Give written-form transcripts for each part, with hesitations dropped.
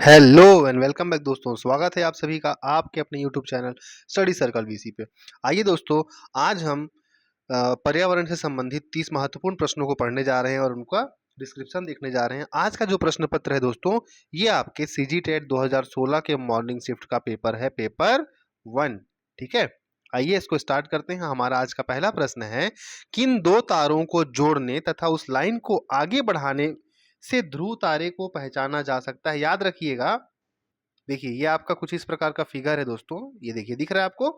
Hello and welcome back दोस्तों। स्वागत है आप सभी का आपके अपने YouTube channel study circle VC पे। आइए दोस्तों, आज हम पर्यावरण से संबंधित 30 महत्वपूर्ण प्रश्नों को पढ़ने जा रहे हैं और उनका डिस्क्रिप्शन देखने जा रहे हैं। आज का जो प्रश्न पत्र है दोस्तों, ये आपके सीजी टेट 2016 के मॉर्निंग शिफ्ट का पेपर है, पेपर 1। ठीक है, आइए इसको स्टार्ट करते हैं। हमारा आज का पहला प्रश्न है, किन दो तारों को जोड़ने तथा उस लाइन को आगे बढ़ाने से ध्रुव तारे को पहचाना जा सकता है। याद रखिएगा, देखिए ये आपका कुछ इस प्रकार का फिगर है दोस्तों। ये देखिए, दिख रहा है आपको,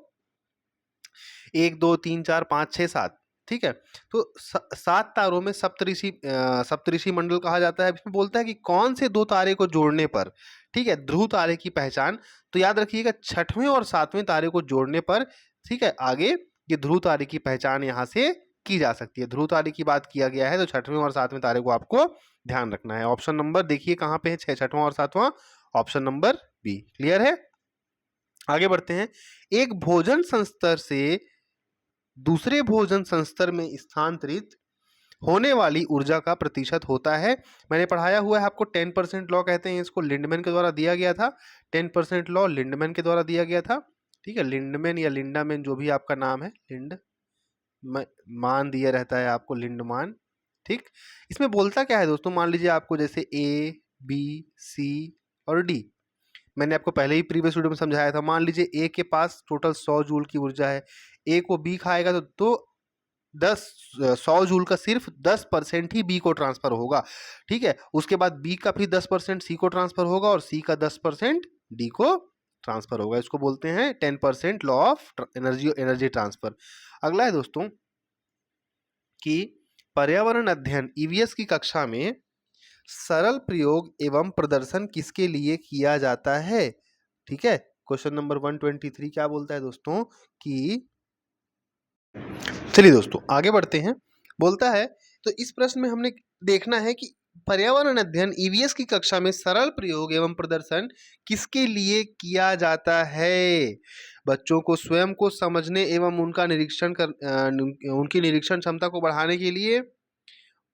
1 2 3 4 5 6 7। ठीक है, तो 7 तारों में सप्तऋषि मंडल कहा जाता है। इसमें बोलता है कि कौन से दो तारे को जोड़ने पर, ठीक है, ध्रुव तारे की पहचान। तो याद रखिएगा, 6वें और 7वें तारे को जोड़ने पर, ठीक है, आगे ये ध्रुव तारे की पहचान यहाँ से की जा सकती है। ध्रुव तारे की बात किया गया है तो 6वें और 7वें तारे को आपको ध्यान रखना है। ऑप्शन नंबर देखिए कहाँ पे है, 6वां और 7वां, ऑप्शन नंबर बी। क्लियर है, आगे बढ़ते हैं। एक भोजन संस्तर से दूसरे भोजन संस्तर में स्थानांतरित होने वाली ऊर्जा का प्रतिशत होता है। मैंने पढ़ाया हुआ है आपको, 10% लॉ कहते हैं इसको, लिंडमैन के द्वारा दिया गया था। 10% लॉ लिंडमैन के द्वारा दिया गया था। ठीक है, लिंडमैन या लिंडामैन जो भी आपका नाम है, लिंड मान दिया रहता है आपको, लिंडमान। ठीक, इसमें बोलता क्या है दोस्तों, मान लीजिए आपको जैसे ए बी सी और डी, मैंने आपको पहले ही प्रीवियस वीडियो में समझाया था। मान लीजिए ए के पास टोटल 100 जूल की ऊर्जा है, ए को बी खाएगा तो 100 जूल का सिर्फ 10% ही बी को ट्रांसफर होगा। ठीक है, उसके बाद बी का फिर 10% सी को ट्रांसफर होगा और सी का 10% डी को ट्रांसफर होगा। इसको बोलते हैं 10% लॉ ऑफ एनर्जी ट्रांसफर। अगला है दोस्तों कि पर्यावरण अध्ययन ईवीएस की कक्षा में सरल प्रयोग एवं प्रदर्शन किसके लिए किया जाता है। ठीक है, क्वेश्चन नंबर 123 क्या बोलता है दोस्तों कि, चलिए दोस्तों आगे बढ़ते हैं। बोलता है, तो इस प्रश्न में हमने देखना है कि पर्यावरण अध्ययन ईवीएस की कक्षा में सरल प्रयोग एवं प्रदर्शन किसके लिए किया जाता है। बच्चों को स्वयं को समझने एवं उनका उनकी निरीक्षण क्षमता को बढ़ाने के लिए,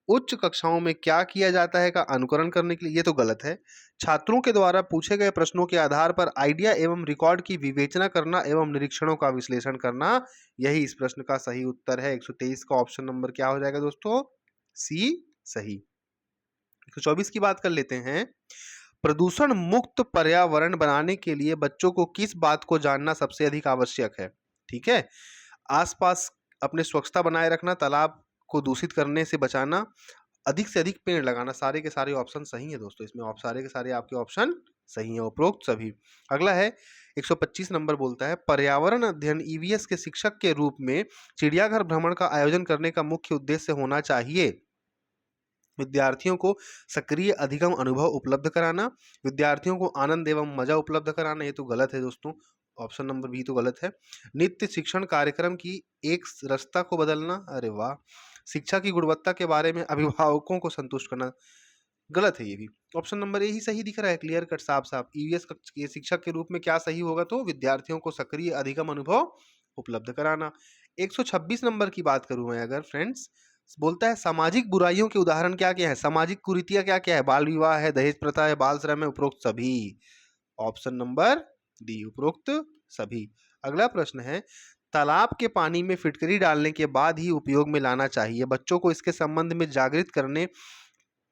उच्च कक्षाओं में क्या किया जाता है का अनुकरण करने के लिए। ये तो गलत है। छात्रों के द्वारा पूछे गए प्रश्नों के आधार पर आइडिया एवं रिकॉर्ड की विवेचना करना एवं निरीक्षणों का विश्लेषण करना, यही इस प्रश्न का सही उत्तर है। 123 का ऑप्शन नंबर क्या हो जाएगा दोस्तों, सी सही। 124 की बात कर लेते हैं। प्रदूषण मुक्त पर्यावरण बनाने के लिए बच्चों को किस बात को जानना सबसे अधिक आवश्यक है। ठीक है, आसपास अपने स्वच्छता बनाए रखना, तालाब को दूषित करने से बचाना, अधिक से अधिक पेड़ लगाना। सारे के सारे ऑप्शन सही है दोस्तों, इसमें सारे के सारे आपके ऑप्शन सही है, उपरोक्त सभी। अगला है 125 नंबर, बोलता है पर्यावरण अध्ययन ईवीएस के शिक्षक के रूप में चिड़ियाघर भ्रमण का आयोजन करने का मुख्य उद्देश्य होना चाहिए। विद्यार्थियों को सक्रिय अधिगम अनुभव उपलब्ध कराना, विद्यार्थियों को आनंद एवं मजा उपलब्ध कराना। ये तो गलत है दोस्तों, ऑप्शन नंबर बी तो गलत है। नित्य शिक्षण कार्यक्रम की एक रास्ता को बदलना, अरे वाह। शिक्षा की गुणवत्ता के बारे में अभिभावकों को संतुष्ट करना, गलत है ये भी। ऑप्शन नंबर ए ही सही दिख रहा है, क्लियर कट साफ साफ। ईवीएस के शिक्षक के रूप में क्या सही होगा, तो विद्यार्थियों को सक्रिय अधिगम अनुभव उपलब्ध कराना। 126 नंबर की बात करूं मैं अगर फ्रेंड्स, बोलता है सामाजिक बुराइयों के उदाहरण क्या क्या है, सामाजिक कुरीतियां क्या क्या है, बाल विवाह है, दहेज प्रथा है, बाल श्रम है, उपरोक्त सभी। ऑप्शन नंबर डी, उपरोक्त सभी। अगला प्रश्न है, तालाब के पानी में फिटकरी डालने के बाद ही उपयोग में लाना चाहिए। बच्चों को इसके संबंध में जागृत करने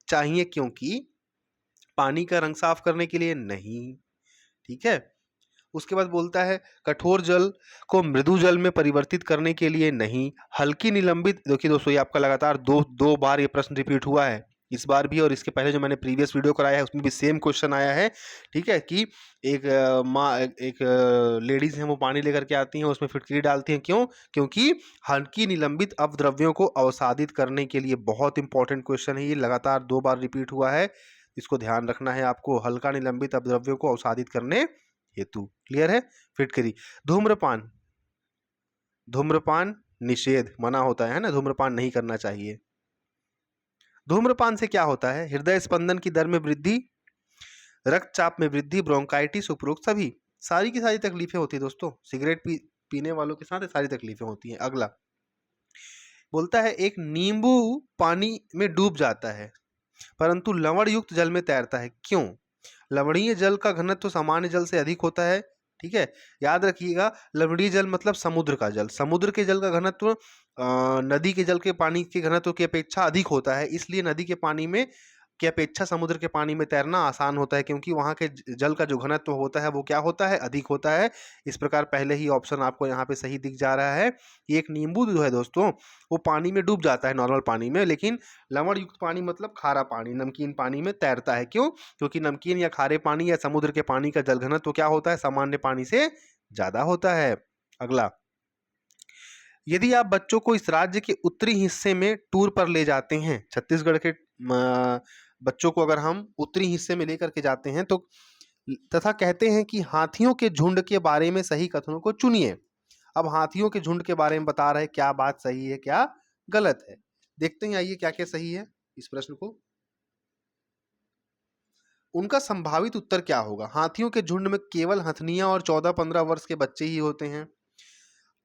चाहिए, क्योंकि पानी का रंग साफ करने के लिए नहीं। ठीक है, उसके बाद बोलता है कठोर जल को मृदु जल में परिवर्तित करने के लिए नहीं। हल्की निलंबित, देखिए दोस्तों ये आपका लगातार दो बार ये प्रश्न रिपीट हुआ है, इस बार भी और इसके पहले जो मैंने प्रीवियस वीडियो कराया है उसमें भी सेम क्वेश्चन आया है। ठीक है, कि एक माँ, एक लेडीज हैं, वो पानी लेकर के आती हैं, उसमें फिटकरी डालती हैं, क्यों, क्योंकि हल्की निलंबित अपद्रव्यों को अवसादित करने के लिए। बहुत इंपॉर्टेंट क्वेश्चन है ये, लगातार 2 बार रिपीट हुआ है, इसको ध्यान रखना है आपको। हल्का निलंबित अपद्रव्यों को अवसादित करने हेतु। क्लियर है, फिटकरी। धूम्रपान, धूम्रपान निषेध, मना होता है ना, धूम्रपान नहीं करना चाहिए। धूम्रपान से क्या होता है, हृदय स्पंदन की दर में वृद्धि, रक्तचाप में वृद्धि, ब्रोंकाइटिस, उपरोक्त सभी। सारी की सारी तकलीफें होती है दोस्तों, सिगरेट पीने वालों के साथ सारी तकलीफें होती हैं। अगला बोलता है, एक नींबू पानी में डूब जाता है परंतु लवण युक्त जल में तैरता है, क्यों। लवणीय जल का घनत्व सामान्य जल से अधिक होता है। ठीक है, याद रखिएगा, लवणीय जल मतलब समुद्र का जल। समुद्र के जल का घनत्व नदी के जल के पानी के घनत्व की अपेक्षा अधिक होता है, इसलिए नदी के पानी में की अपेक्षा समुद्र के पानी में तैरना आसान होता है, क्योंकि वहाँ के जल का जो घनत्व होता है वो क्या होता है, अधिक होता है। इस प्रकार पहले ही ऑप्शन आपको यहाँ पे सही दिख जा रहा है। ये एक नींबू जो है दोस्तों, वो पानी में डूब जाता है नॉर्मल पानी में, लेकिन लवण युक्त पानी मतलब खारा पानी, नमकीन पानी में तैरता है। क्यों? क्योंकि नमकीन या खारे पानी या समुद्र के पानी का जल घनत्व क्या होता है, सामान्य पानी से ज्यादा होता है। अगला, यदि आप बच्चों को इस राज्य के उत्तरी हिस्से में टूर पर ले जाते हैं, छत्तीसगढ़ के बच्चों को अगर हम उत्तरी हिस्से में लेकर के जाते हैं तो, तथा कहते हैं कि हाथियों के झुंड के बारे में सही कथनों को चुनिए। अब हाथियों के झुंड के बारे में बता रहे हैं, क्या बात सही है क्या गलत है। देखते हैं आइए क्या क्या सही है इस प्रश्न को। उनका संभावित उत्तर क्या होगा? हाथियों के झुंड में केवल हथनियां और 14-15 वर्ष के बच्चे ही होते हैं।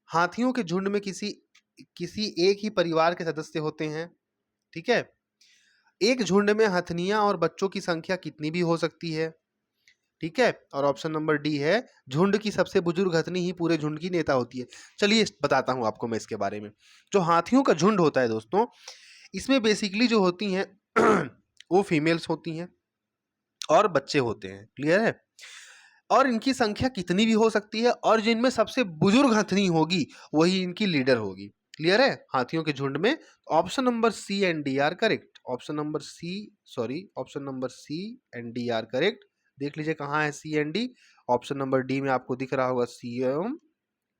हाथियों के झुंड में किसी एक ही परिवार के सदस्य होते हैं। ठीक है, एक झुंड में हथनियां और बच्चों की संख्या कितनी भी हो सकती है। ठीक है, और ऑप्शन नंबर डी है, झुंड की सबसे बुजुर्ग हथनी ही पूरे झुंड की नेता होती है। चलिए बताता हूं आपको मैं इसके बारे में। जो हाथियों का झुंड होता है दोस्तों, इसमें बेसिकली जो होती हैं वो फीमेल्स होती हैं और बच्चे होते हैं। क्लियर है? और इनकी संख्या कितनी भी हो सकती है, और जिनमें सबसे बुजुर्ग हथनी होगी वही इनकी लीडर होगी। क्लियर है? हाथियों के झुंड में option number C and D are correct. Option number C and D are correct. देख लीजिए कहाँ है C and D. Option number D में आपको दिख रहा होगा सी एवं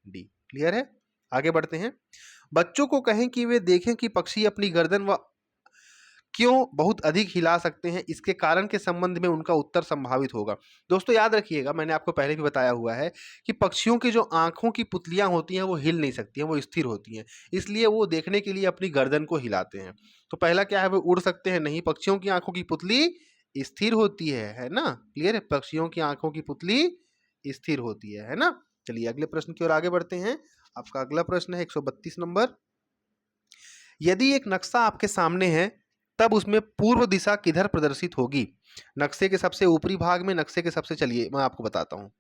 डी। क्लियर है? आगे बढ़ते हैं। बच्चों को कहें कि वे देखें कि पक्षी अपनी गर्दन व क्यों बहुत अधिक हिला सकते हैं, इसके कारण के संबंध में उनका उत्तर संभावित होगा। दोस्तों याद रखिएगा, मैंने आपको पहले भी बताया हुआ है कि पक्षियों की जो आंखों की पुतलियां होती हैं वो हिल नहीं सकती हैं, वो स्थिर होती हैं, इसलिए वो देखने के लिए अपनी गर्दन को हिलाते हैं। तो पहला क्या है, वो उड़ सकते हैं नहीं, पक्षियों की आंखों की पुतली स्थिर होती है ना। क्लियर है? पक्षियों की आंखों की पुतली स्थिर होती है ना। चलिए अगले प्रश्न की ओर आगे बढ़ते हैं। आपका अगला प्रश्न है 132 नंबर। यदि एक नक्शा आपके सामने है तब उसमें पूर्व दिशा किधर प्रदर्शित होगी? नक्शे के सबसे ऊपरी भाग में, नक्शे के सबसे, चलिए मैं आपको बताता हूँ।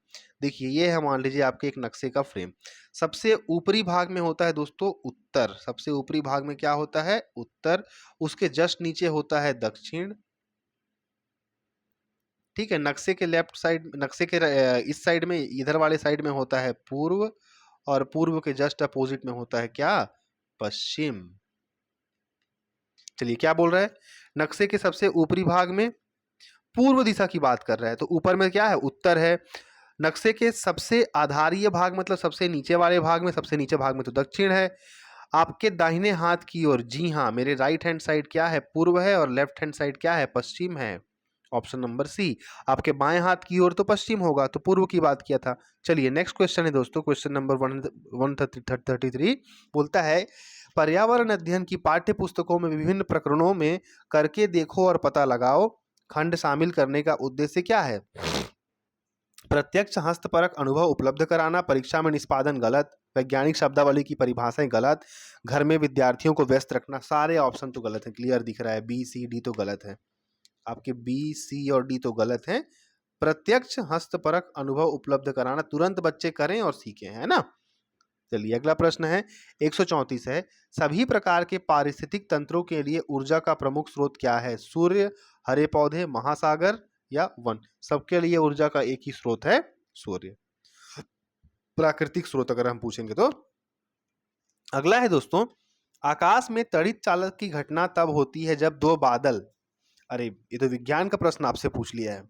देखिए ये है, मान लीजिए आपके एक नक्शे का फ्रेम, सबसे ऊपरी भाग में होता है दोस्तों उत्तर। सबसे ऊपरी भाग में क्या होता है? उत्तर। उसके जस्ट नीचे होता है दक्षिण। ठीक है, नक्शे के लेफ्ट साइड, नक्शे के इस साइड में, इधर वाले साइड में होता है पूर्व, और पूर्व के जस्ट अपोजिट में होता है क्या? पश्चिम। चलिए क्या बोल रहा है, नक्शे के सबसे ऊपरी भाग में पूर्व दिशा की बात कर रहा है, तो ऊपर में क्या है? उत्तर है। नक्शे के सबसे आधारीय भाग मतलब सबसे नीचे वाले भाग में, सबसे नीचे भाग में तो दक्षिण है। आपके दाहिने हाथ की ओर, जी हाँ, मेरे राइट हैंड साइड क्या है? पूर्व है, और लेफ्ट हैंड साइड क्या है? पश्चिम है। Option number C. आपके बाएं हाथ की ओर तो पश्चिम होगा, तो पूर्व की बात किया था। चलिए नेक्स्ट क्वेश्चन है दोस्तों, क्वेश्चन नंबर 133 बोलता है, पर्यावरण अध्ययन की पाठ्य पुस्तकों में विभिन्न प्रकरणों में करके देखो और पता लगाओ खंड शामिल करने का उद्देश्य क्या है? प्रत्यक्ष हस्तपरक अनुभव उपलब्ध कराना, परीक्षा में निष्पादन गलत, वैज्ञानिक शब्दावली की परिभाषाएं गलत, घर में विद्यार्थियों को व्यस्त रखना। सारे ऑप्शन तो गलत हैं, क्लियर दिख रहा है, बी सी डी तो गलत है। आपके बी सी और डी तो गलत हैं। प्रत्यक्ष हस्तपरक अनुभव उपलब्ध कराना तुरंत बच्चे करें और सीखें, है ना। चलिए अगला प्रश्न है 134 है, सभी प्रकार के पारिस्थितिक तंत्रों के लिए ऊर्जा का प्रमुख स्रोत क्या है? सूर्य, हरे पौधे, महासागर या वन? सबके लिए ऊर्जा का एक ही स्रोत है, सूर्य। प्राकृतिक स्रोत अगर हम पूछेंगे तो। अगला है दोस्तों, आकाश में तड़ित चालक की घटना तब होती है जब दो बादल, अरे ये तो विज्ञान का प्रश्न आपसे पूछ लिया है।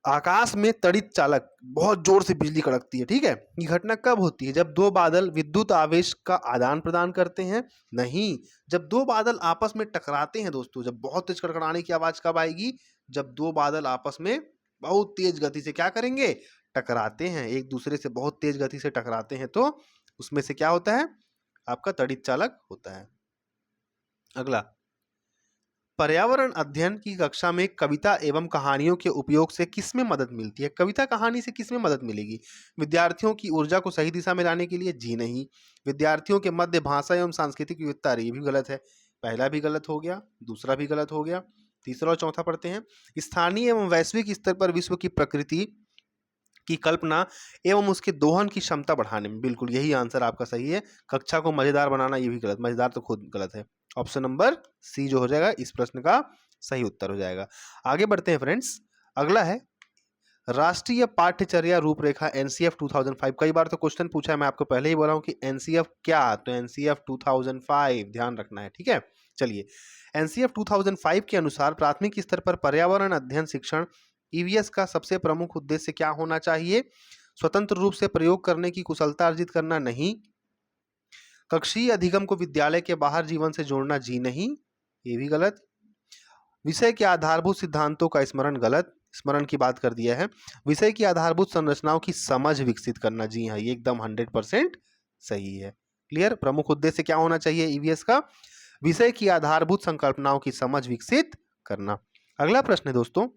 आकाश में तड़ित चालक, बहुत जोर से बिजली कड़कती है, ठीक है, ये घटना कब होती है? जब दो बादल विद्युत आवेश का आदान प्रदान करते हैं? नहीं, जब दो बादल आपस में टकराते हैं दोस्तों। जब बहुत तेज कड़कड़ाने की आवाज कब आएगी? जब दो बादल आपस में बहुत तेज गति से क्या करेंगे? टकराते हैं, एक दूसरे से बहुत तेज गति से टकराते हैं, तो उसमें से क्या होता है? आपका तड़ित चालक होता है। अगला, पर्यावरण अध्ययन की कक्षा में कविता एवं कहानियों के उपयोग से किसमें मदद मिलती है? कविता कहानी से किसमें मदद मिलेगी? विद्यार्थियों की ऊर्जा को सही दिशा में लाने के लिए? जी नहीं। विद्यार्थियों के मध्य भाषा एवं सांस्कृतिक विविधता, ये भी गलत है। पहला भी गलत हो गया, दूसरा भी गलत हो गया। तीसरा और चौथा पढ़ते हैं। स्थानीय एवं वैश्विक स्तर पर विश्व की प्रकृति की कल्पना एवं उसके दोहन की क्षमता बढ़ाने में, बिल्कुल यही आंसर आपका सही है। कक्षा को मजेदार बनाना, ये भी गलत, मजेदार तो खुद गलत है। ऑप्शन नंबर सी जो हो जाएगा इस प्रश्न का सही उत्तर हो जाएगा। आगे बढ़ते हैं फ्रेंड्स, अगला है राष्ट्रीय पाठ्यचर्या रूपरेखा एनसीएफ 2005। कई बार तो क्वेश्चन पूछा है, मैं आपको पहले ही बोला हूं कि एनसीएफ क्या, तो एनसीएफ 2005 ध्यान रखना है, ठीक है। चलिए, एनसीएफ 2005 के अनुसार प्राथमिक स्तर पर पर्यावरण अध्ययन शिक्षण ईवीएस का सबसे प्रमुख उद्देश्य क्या होना चाहिए? स्वतंत्र रूप से प्रयोग करने की कुशलता अर्जित करना नहीं, कक्षीय अधिगम को विद्यालय के बाहर जीवन से जोड़ना जी नहीं, ये भी गलत, विषय के आधारभूत सिद्धांतों का स्मरण, गलत, स्मरण की बात कर दिया है, विषय की आधारभूत संरचनाओं की समझ विकसित करना, जी हाँ ये एकदम 100% सही है। क्लियर, प्रमुख उद्देश्य क्या होना चाहिए ईवीएस का? विषय की आधारभूत संकल्पनाओं की समझ विकसित करना। अगला प्रश्न है दोस्तों,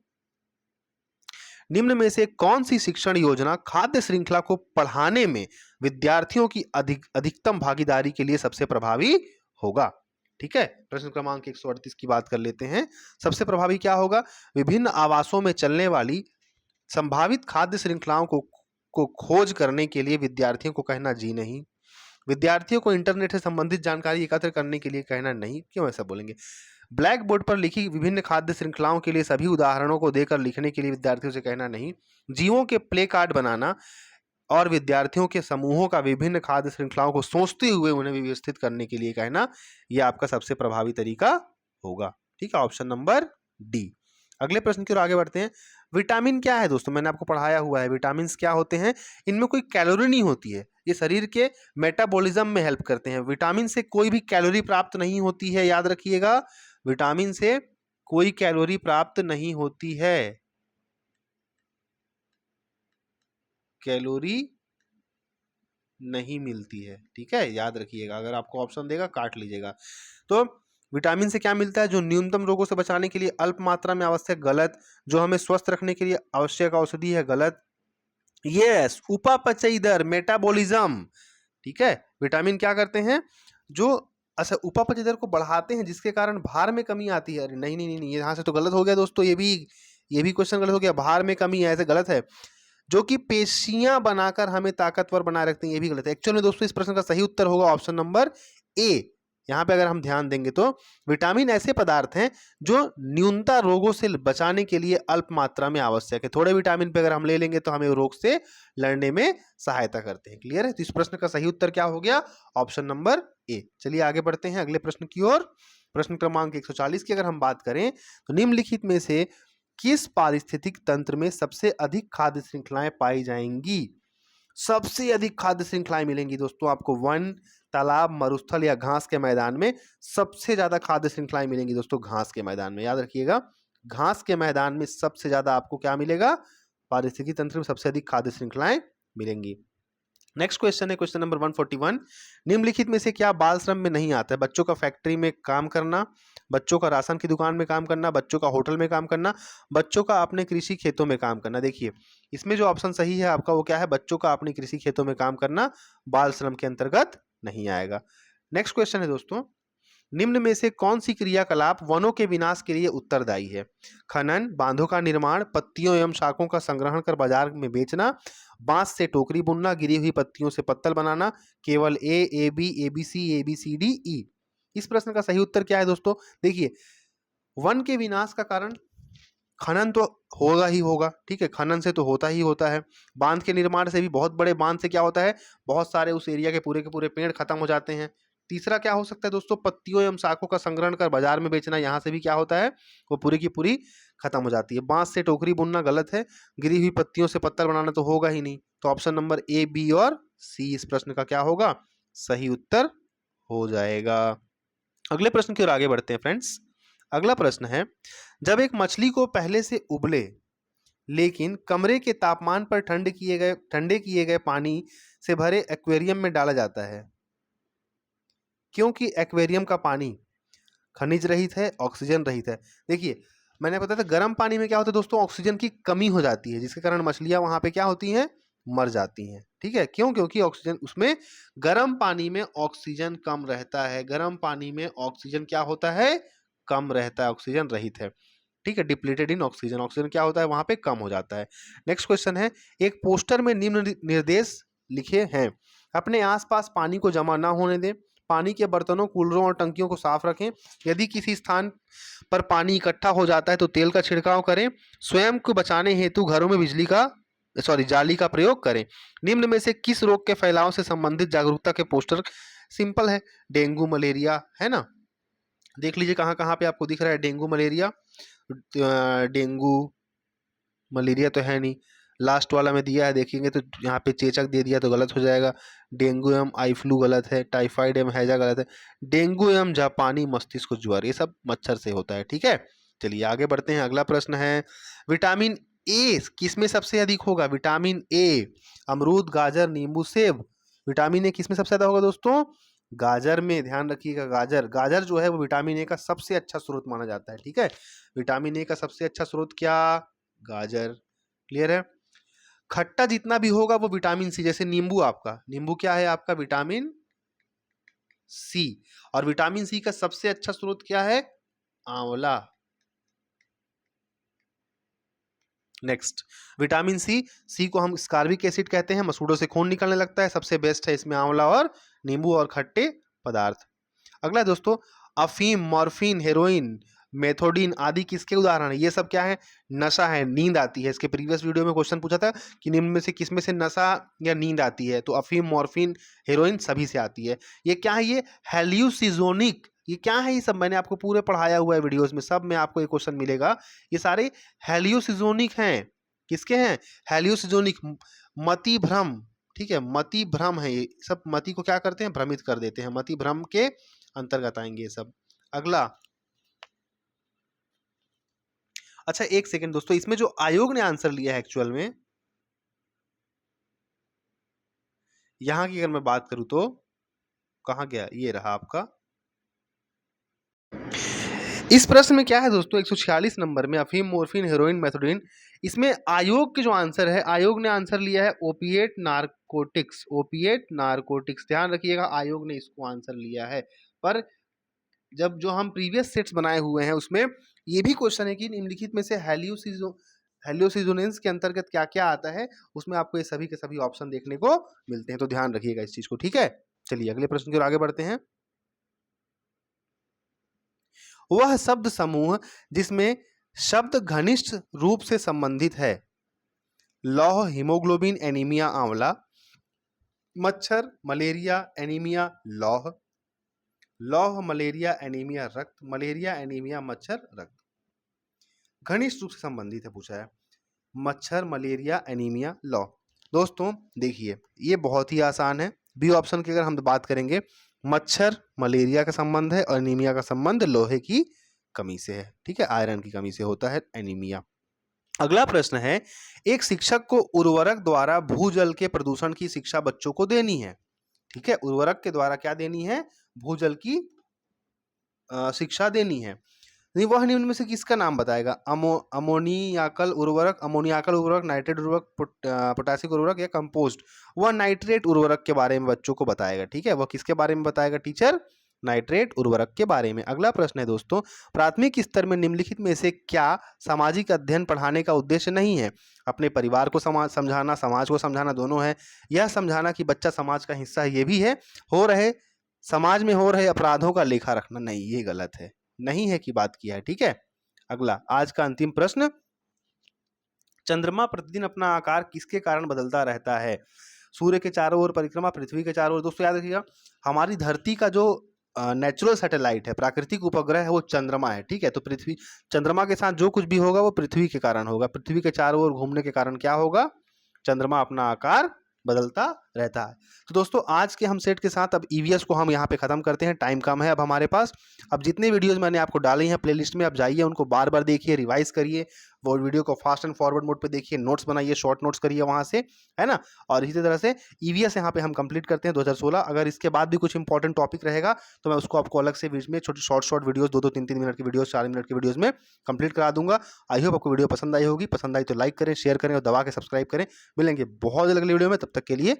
निम्न में से कौन सी शिक्षण योजना खाद्य श्रृंखला को पढ़ाने में विद्यार्थियों की अधिकतम भागीदारी के लिए सबसे प्रभावी होगा? ठीक है, प्रश्न क्रमांक 138 की बात कर लेते हैं। सबसे प्रभावी क्या होगा? विभिन्न आवासों में चलने वाली संभावित खाद्य श्रृंखलाओं को खोज करने के लिए विद्यार्थियों को कहना जी नहीं, विद्यार्थियों को इंटरनेट से संबंधित जानकारी एकत्र करने के लिए कहना नहीं, क्यों ऐसा बोलेंगे, ब्लैक बोर्ड पर लिखी विभिन्न खाद्य श्रृंखलाओं के लिए सभी उदाहरणों को देकर लिखने के लिए विद्यार्थियों से कहना नहीं, जीवों के प्ले कार्ड बनाना और विद्यार्थियों के समूहों का विभिन्न खाद्य श्रृंखलाओं को सोचते हुए उन्हें व्यवस्थित करने के लिए कहना, यह आपका सबसे प्रभावी तरीका होगा। ठीक है, ऑप्शन नंबर डी। अगले प्रश्न की ओर आगे बढ़ते हैं। विटामिन क्या है दोस्तों? मैंने आपको पढ़ाया हुआ है विटामिन क्या होते हैं। इनमें कोई कैलोरी नहीं होती है, ये शरीर के मेटाबॉलिज्म में हेल्प करते हैं। विटामिन से कोई भी कैलोरी प्राप्त नहीं होती है, याद रखिएगा, विटामिन से कोई कैलोरी प्राप्त नहीं होती है, कैलोरी नहीं मिलती है, ठीक है, याद रखिएगा। अगर आपको ऑप्शन देगा काट लीजिएगा। तो विटामिन से क्या मिलता है? जो न्यूनतम रोगों से बचाने के लिए अल्प मात्रा में आवश्यक, गलत। जो हमें स्वस्थ रखने के लिए आवश्यक औषधि है, गलत। यस, उपापचय दर, मेटाबॉलिज्म, ठीक है। विटामिन क्या करते हैं? जो अच्छा उपापचय दर को बढ़ाते हैं, जिसके कारण भार में कमी आती है। अरे नहीं नहीं नहीं, यहाँ से तो गलत हो गया दोस्तों, ये भी क्वेश्चन गलत हो गया। भार में कमी है, ऐसे गलत है। जो कि पेशियां बनाकर हमें ताकतवर बनाए रखते हैं, ये भी गलत है। एक्चुअल में दोस्तों इस प्रश्न का सही उत्तर होगा ऑप्शन नंबर ए। यहाँ पे अगर हम ध्यान देंगे तो विटामिन ऐसे पदार्थ हैं जो न्यूनता रोगों से बचाने के लिए अल्प मात्रा में आवश्यक है। थोड़े विटामिन पे अगर हम ले लेंगे तो हमें रोग से लड़ने में सहायता करते हैं। क्लियर है? तो इस प्रश्न का सही उत्तर क्या हो गया? Option number A. चलिए आगे बढ़ते हैं अगले प्रश्न की ओर। प्रश्न क्रमांक 140 की अगर हम बात करें तो निम्नलिखित में से किस पारिस्थितिक तंत्र में सबसे अधिक खाद्य श्रृंखलाएं पाई जाएंगी? सबसे अधिक खाद्य श्रृंखलाएं मिलेंगी दोस्तों आपको वन, तालाब, मरुस्थल या घास के मैदान में सबसे ज्यादा खाद्य श्रृंखलाएं मिलेंगी दोस्तों घास के मैदान में। याद रखिएगा, घास के मैदान में सबसे ज्यादा आपको क्या मिलेगा? पारिस्थितिकी तंत्र में सबसे अधिक खाद्य श्रृंखलाएं मिलेंगी। नेक्स्ट क्वेश्चन है क्वेश्चन नंबर 141। निम्नलिखित में से क्या बाल श्रम में नहीं आता है? बच्चों का फैक्ट्री में काम करना, बच्चों का राशन की दुकान में काम करना, बच्चों का होटल में काम करना, बच्चों का अपने कृषि खेतों में काम करना। देखिए इसमें जो ऑप्शन सही है आपका वो क्या है? बच्चों का अपने कृषि खेतों में काम करना बाल श्रम के अंतर्गत नहीं आएगा। नेक्स्ट क्वेश्चन है दोस्तों, निम्न में से कौन सी क्रियाकलाप वनों के विनाश के लिए उत्तरदायी है? खनन, बांधों का निर्माण, पत्तियों एवं शाखों का संग्रहण कर बाजार में बेचना, बांस से टोकरी बुनना, गिरी हुई पत्तियों से पत्तल बनाना। केवल A B, A B C D E. इस प्रश्न का सही उत्तर क्या है दोस्तों? देखिए वन के विनाश का कारण खनन तो होगा ही होगा, ठीक है, खनन से तो होता ही होता है। बांध के निर्माण से भी, बहुत बड़े बांध से क्या होता है? बहुत सारे उस एरिया के पूरे पेड़ खत्म हो जाते हैं। तीसरा क्या हो सकता है दोस्तों? पत्तियों एवं शाखों का संग्रहण कर बाजार में बेचना, यहाँ से भी क्या होता है? वो पूरी की पूरी खत्म हो जाती है। बांस से टोकरी बुनना गलत है, गिरी हुई पत्तियों से पत्तल बनाना तो होगा ही नहीं। तो ऑप्शन नंबर ए, बी और सी इस प्रश्न का क्या होगा? सही उत्तर हो जाएगा। अगले प्रश्न की ओर आगे बढ़ते हैं फ्रेंड्स। अगला प्रश्न है, जब एक मछली को पहले से उबले लेकिन कमरे के तापमान पर ठंडे किए गए पानी से भरे एक्वेरियम में डाला जाता है, क्योंकि एक्वेरियम का पानी खनिज रहित है, ऑक्सीजन रहित है। देखिए मैंने बताया था गर्म पानी में क्या होता है दोस्तों? ऑक्सीजन की कमी हो जाती है, जिसके कारण मछलियां वहां पे क्या होती हैं? मर जाती हैं। ठीक है, क्यों? क्योंकि ऑक्सीजन उसमें, गर्म पानी में ऑक्सीजन कम रहता है। गर्म पानी में ऑक्सीजन क्या होता है? कम रहता है, ऑक्सीजन रहित है। ठीक है, डिप्लीटेड इन ऑक्सीजन, ऑक्सीजन क्या होता है वहां पे कम हो जाता है। नेक्स्ट क्वेश्चन है, एक पोस्टर में निम्न निर्देश लिखे हैं, अपने आसपास पानी को जमा ना होने दें, पानी के बर्तनों, कूलरों और टंकियों को साफ रखें, यदि किसी स्थान पर पानी इकट्ठा हो जाता है तो तेल का छिड़काव करें, स्वयं को बचाने हेतु घरों में जाली का प्रयोग करें। निम्न में से किस रोग के फैलाव से संबंधित जागरूकता के पोस्टर, सिंपल है, डेंगू मलेरिया, है ना। देख लीजिए कहाँ कहाँ पे आपको दिख रहा है डेंगू मलेरिया, डेंगू मलेरिया तो है नहीं, लास्ट वाला में दिया है देखेंगे तो यहाँ पे चेचक दे दिया तो गलत हो जाएगा, डेंगू एवं आई फ्लू गलत है, टाइफाइड एवं हैजा गलत है, डेंगू एवं जापानी मस्तिष्क ज्वर ये सब मच्छर से होता है। ठीक है, चलिए आगे बढ़ते हैं। अगला प्रश्न है, विटामिन ए किसमें सबसे अधिक होगा? विटामिन ए अमरूद, गाजर, नींबू, सेब। विटामिन ए किसमें सबसे ज्यादा होगा दोस्तों? गाजर में। ध्यान रखिएगा, गाजर, गाजर जो है वो विटामिन ए का सबसे अच्छा स्रोत माना जाता है। ठीक है, विटामिन ए का सबसे अच्छा स्रोत क्या? गाजर। क्लियर है। खट्टा जितना भी होगा वो विटामिन सी, जैसे नींबू, आपका नींबू क्या है? आपका विटामिन सी। और विटामिन सी का सबसे अच्छा स्रोत क्या है? आंवला। नेक्स्ट, विटामिन सी, सी को हम स्कारबिक एसिड कहते हैं, मसूड़ों से खून निकलने लगता है, सबसे बेस्ट है इसमें आंवला और नींबू और खट्टे पदार्थ। अगला दोस्तों, अफीम, मॉर्फिन, हेरोइन, मेथोडीन आदि किसके उदाहरण है? ये सब क्या है? नशा है, नींद आती है। इसके प्रीवियस वीडियो में क्वेश्चन पूछा था कि निम्न में से किसमें से नशा या नींद आती है, तो अफीम, मॉर्फिन, हेरोइन सभी से आती है। ये क्या है? ये हेल्यूसिजोनिक, ये क्या है? ये सब मैंने आपको पूरे पढ़ाया हुआ है वीडियोस में, सब में आपको ये क्वेश्चन मिलेगा। ये सारे हेल्यूसिजोनिक हैं। किसके हैं? हेल्यूसिजोनिक, मति भ्रम। ठीक है, मति भ्रम है, ये सब मति को क्या करते हैं? भ्रमित कर देते हैं, मति भ्रम के अंतर्गत आएंगे ये सब। अगला, अच्छा एक सेकंड दोस्तों, इसमें जो आयोग ने आंसर लिया है एक्चुअल में, यहां की अगर मैं बात करूं तो कहां गया? ये रहा आपका। इस प्रश्न में क्या है दोस्तों? 146 नंबर में अफीम, मोर्फिन, हेरोइन, मेथोडीन, इसमें आयोग के जो आंसर है, आयोग ने आंसर लिया है ओपिएट नारकोटिक्स, ओपिएट नारकोटिक्स। ध्यान रखिएगा, आयोग ने इसको आंसर लिया है। पर जब जो हम प्रीवियस सेट्स बनाए हुए हैं उसमें ये भी क्वेश्चन है कि निम्नलिखित में से हेल्यूसिजोनेंस के अंतर्गत क्या क्या आता है, उसमें आपको ये सभी के सभी ऑप्शन देखने को मिलते हैं, तो ध्यान रखिएगा इस चीज को। ठीक है, चलिए अगले प्रश्न की ओर आगे बढ़ते हैं। वह शब्द समूह जिसमें शब्द घनिष्ठ रूप से संबंधित है, लौह, हीमोग्लोबिन, एनीमिया, आंवला, मच्छर, मलेरिया, एनीमिया, लौह, लौह, मलेरिया, एनीमिया, रक्त, मलेरिया, एनीमिया, मच्छर, रक्त। घनिष्ठ रूप से संबंधित है पूछा है, मच्छर, मलेरिया, एनीमिया, लौह। दोस्तों देखिए, ये बहुत ही आसान है। बी ऑप्शन की अगर हम बात करेंगे, मच्छर मलेरिया का संबंध है और एनीमिया का संबंध लोहे की कमी से है। ठीक है, आयरन की कमी से होता है एनीमिया। अगला प्रश्न है, एक शिक्षक को उर्वरक द्वारा भूजल के प्रदूषण की शिक्षा बच्चों को देनी है। ठीक है, उर्वरक के द्वारा क्या देनी है? भूजल की शिक्षा देनी है। नहीं, वह निम्न में से किसका नाम बताएगा? अमोनियाकल उर्वरक, अमोनियाकल उर्वरक, नाइट्रेट उर्वरक, पोटासिक उर्वरक या कंपोस्ट। वह नाइट्रेट उर्वरक के बारे में बच्चों को बताएगा। ठीक है, वह किसके बारे में बताएगा टीचर? नाइट्रेट उर्वरक के बारे में। अगला प्रश्न है दोस्तों, प्राथमिक स्तर में निम्नलिखित में से क्या सामाजिक अध्ययन पढ़ाने का उद्देश्य नहीं है? अपने परिवार को समझाना, समाज को समझाना, दोनों है। यह समझाना कि बच्चा समाज का हिस्सा है, ये भी है। समाज में हो रहे अपराधों का लेखा रखना, नहीं, ये गलत है, नहीं है की बात किया है। ठीक है, अगला आज का अंतिम प्रश्न, चंद्रमा प्रतिदिन अपना आकार किसके कारण बदलता रहता है? सूर्य के चारों ओर परिक्रमा, पृथ्वी के चारों ओर। दोस्तों याद रखिएगा, हमारी धरती का जो नेचुरल सैटेलाइट है, प्राकृतिक उपग्रह है, वो चंद्रमा है। ठीक है, तो पृथ्वी, चंद्रमा के साथ जो कुछ भी होगा वो पृथ्वी के कारण होगा। पृथ्वी के चारों ओर घूमने के कारण क्या होगा? चंद्रमा अपना आकार बदलता रहता है। तो दोस्तों आज के हम सेट के साथ अब ईवीएस को हम यहाँ पे खत्म करते हैं, टाइम कम है अब हमारे पास। अब जितने वीडियोस मैंने आपको डाले हैं प्लेलिस्ट में, आप जाइए उनको बार बार देखिए, रिवाइज करिए, वो वीडियो को फास्ट एंड फॉरवर्ड मोड पे देखिए, नोट्स बनाइए, शॉर्ट नोट्स करिए वहाँ से, है ना। और इसी तरह से ईवीएस यहाँ पे हम कंप्लीट करते हैं 2016। अगर इसके बाद भी कुछ इंपॉर्टेंट टॉपिक रहेगा तो मैं उसको आपको अलग से बीच में छोटे शॉर्ट वीडियोस, 2-2, 3-3 मिनट की वीडियोस, 4 मिनट की वीडियोस में कंप्लीट करा दूंगा। आई होप आपको वीडियो पसंद आई होगी। पसंद आई तो लाइक करें, शेयर करें और दबा के सब्सक्राइब करें। मिलेंगे बहुत जल्द अगली वीडियो में, तब तक के लिए